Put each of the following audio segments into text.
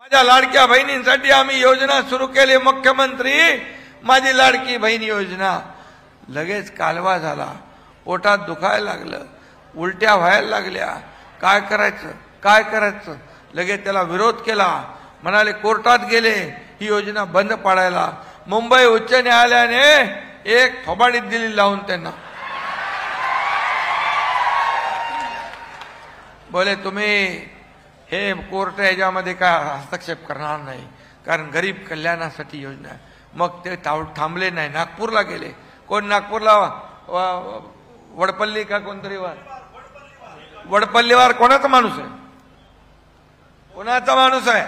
माझ्या लाडक्या बहिणींसाठी आम्ही योजना सुरू केली. मुख्यमंत्री माझी लाडकी बहीण योजना. लगेच कालवा झाला, पोटात दुखायला लागलं, उलट्या व्हायला लागल्या. काय करायचं? लगेच त्याला विरोध केला. म्हणाले कोर्टात गेले ही योजना बंद पाडायला. मुंबई उच्च न्यायालयाने एक थोबाडीत दिली लावून त्यांना. बोले तुम्ही हे कोर्ट याच्यामध्ये काय हस्तक्षेप करणार नाही, कारण गरीब कल्याणासाठी योजना आहे. मग ते थांबले नाही, नागपूरला गेले. कोण नागपूरला? वडपल्ली का कोणतरी वडपल्लीवार कोणाचा माणूस आहे? कोणाचा माणूस आहे?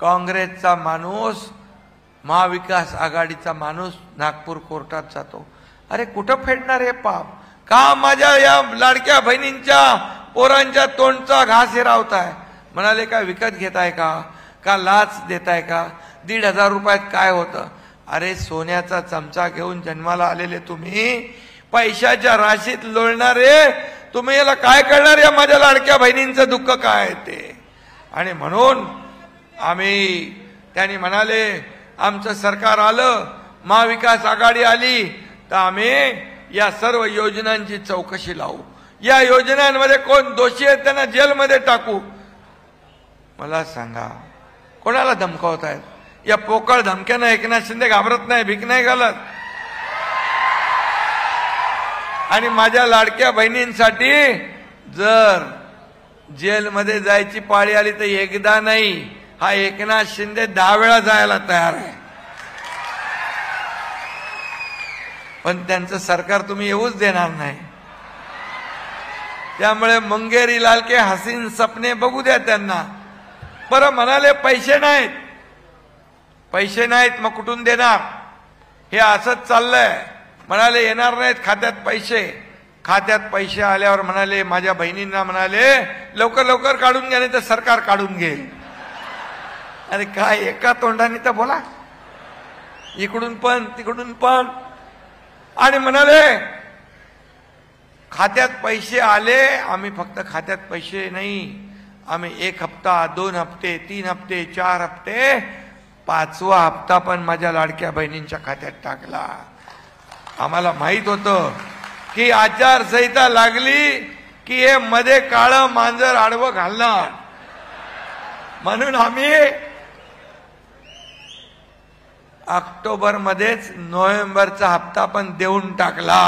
काँग्रेसचा माणूस, महाविकास आघाडीचा माणूस नागपूर कोर्टात जातो. अरे कुठं फेडणार हे पाप? का माझ्या या लाडक्या बहिणींच्या पोरांच्या तोंडचा घास हिरावताय? म्हणाले काय विकत घेताय का लाच देताय का? 1,500 रुपयात काय होतं? अरे सोन्याचा चमचा घेऊन जन्माला आलेले तुम्ही, पैशाच्या राशीत लोळणारे तुम्ही, याला काय करणार? या माझ्या लाडक्या बहिणींचं दुःख काय ते? आणि म्हणून त्यांनी म्हणाले आमचं सरकार आलं, महाविकास आघाडी आली तर आम्ही या सर्व योजनांची चौकशी लावू. या योजनांमध्ये कोण दोषी आहेत त्यांना जेलमध्ये टाकू. मला सांगा कोणाला धमकावतायत? या पोकळ धमक्यानं एकनाथ शिंदे घाबरत नाही, भीक नाही घालत. आणि माझ्या लाडक्या बहिणींसाठी जर जेलमध्ये जायची पाळी आली तर एकदा नाही, हा एकनाथ शिंदे 10 वेळा जायला तयार आहे. पण त्यांचं सरकार तुम्ही येऊच देणार नाही. त्यामुळे मुंगेरी लाल के हसीन सपने बघू द्या त्यांना. बरं म्हणाले पैसे नाहीत मग कुठून देणार? हे असंच चाललंय. म्हणाले येणार नाहीत खात्यात पैसे आल्यावर म्हणाले माझ्या बहिणींना म्हणाले लवकर काढून घ्या, नाही तर सरकार काढून घेईल. अरे काय एका तोंडाने तर बोला, इकडून पण तिकडून पण. आणि म्हणाले खात्यात पैसे आले. आम्ही फक्त खात्यात पैसे नाही, आम्ही 1 हप्ता 2 हप्ते 3 हप्ते 4 हप्ते 5वा हप्ता पण माझ्या लाडक्या बहिणींच्या खात्यात टाकला. आम्हाला माहित होतं की आचारसंहिता लागली की हे मध्ये काळं मांजर आडवं घालणार, म्हणून आम्ही ऑक्टोबर मध्येच नोव्हेंबरचा हप्ता पण देऊन टाकला.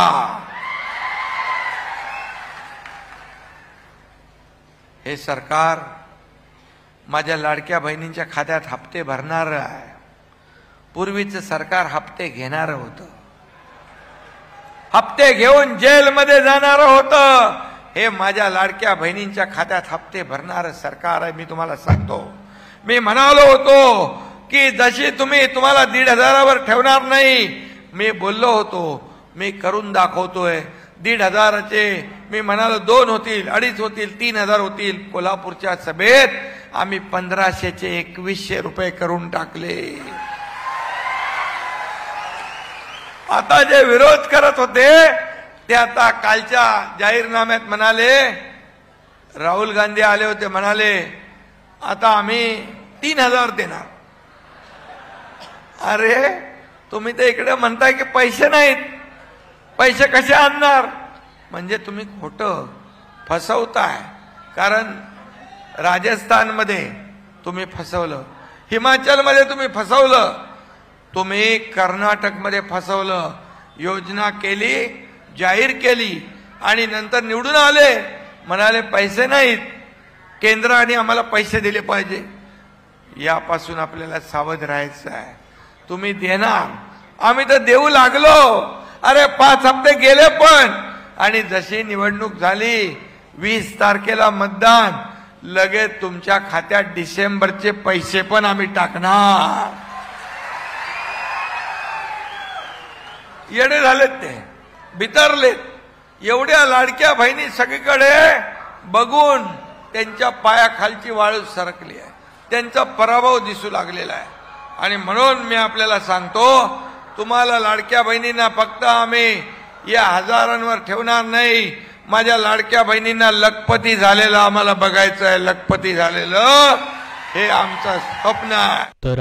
हे सरकार माझ्या लाडक्या बहिणींच्या खात्यात हप्ते भरणार आहे. पूर्वीचं सरकार हप्ते घेणार होतं, हप्ते घेऊन जेलमध्ये जाणार होतं. हे माझ्या लाडक्या बहिणींच्या खात्यात हप्ते भरणारं सरकार आहे. मी तुम्हाला सांगतो, मी म्हणालो होतो की जशी तुम्हाला 1,500वर ठेवणार नाही, मी बोललो होतो, मी करून दाखवतोय. 1,500चे मी म्हणालो 2 होतील, 2.5 होतील, 3,000 होतील. कोल्हापूरच्या सभेत आम्ही 1,500चे 2,100 रुपये करून टाकले. आता जे विरोध करत होते ते आता कालच्या जाहीरनाम्यात म्हणाले, राहुल गांधी आले होते, म्हणाले आता आम्ही 3,000 देणार. अरे तुम्ही तर इकडे म्हणताय की पैसे नाहीत, पैसे कसे आणणार? म्हणजे तुम्ही खोटं फसवताय. कारण राजस्थानमध्ये तुम्ही फसवलं, हिमाचलमध्ये तुम्ही फसवलं, तुम्ही कर्नाटकमध्ये फसवलं. योजना केली, जाहीर केली आणि नंतर निवडून आले, म्हणाले पैसे नाहीत, केंद्राने आम्हाला पैसे दिले पाहिजे. यापासून आपल्याला सावध राहायचं आहे. तुम्ही देणार, आम्ही तर देऊ लागलो. अरे 5 हप्ते गेले पण, आणि जशी निवडणूक झाली 20 तारखेला मतदान, लगेच तुमच्या खात्यात डिसेंबरचे पैसे पण आम्ही टाकणार. येडे झालेत ते, बितरलेत. एवढ्या लाडक्या बहिणी सगळीकडे बघून त्यांच्या पायाखालची वाळू सरकली आहे, त्यांचा पराभव दिसू लागलेला आहे. आणि म्हणून मी आपल्याला सांगतो, तुम्हाला लाडक्या बहिणींना फक्त आम्ही या हजारांवर ठेवणार नाही. माझ्या लाडक्या बहिणींना लखपती झालेलं आम्हाला बघायचं आहे, लखपती झालेलं. हे आमचं स्वप्न आहे.